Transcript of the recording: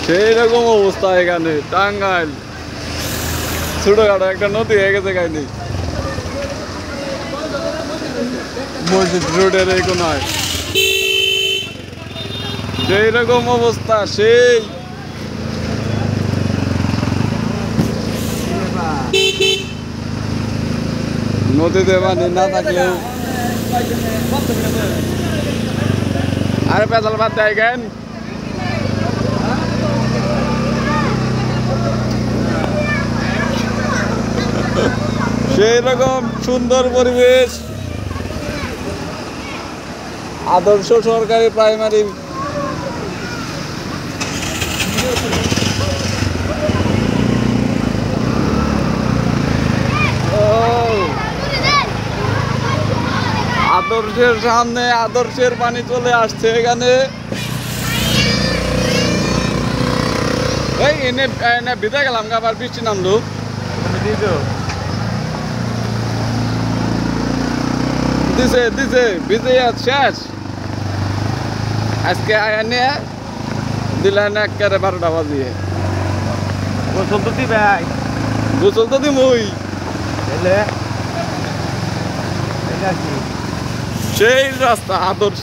সেই রকম অবস্থা এখানে টাঙ্গাইল ছোটখাটো একটা নদী হয়ে গেছে কাহিনী মসজিদ রোডের এই কোনায় সেই রকম অবস্থা সেই নদীতে পানি না থাকলেও আরে পেছাল বাদ দেয় কেন সেই রকম সুন্দর পরিবেশ আদর্শ সরকারি প্রাইমারি আদর্শের সামনে আদর্শের পানি চলে আসছে এখানে এই এনে এনে ভিজে গেলাম আবার বৃষ্টি নামলো দিছে দিছে ভিজে শেষ আজকে এনে দিলেন একেবারে 12টা বাজিয়ে গোসল তো দিবাই গোসল তো দিমই এলে সেই রাস্তা আদর্শ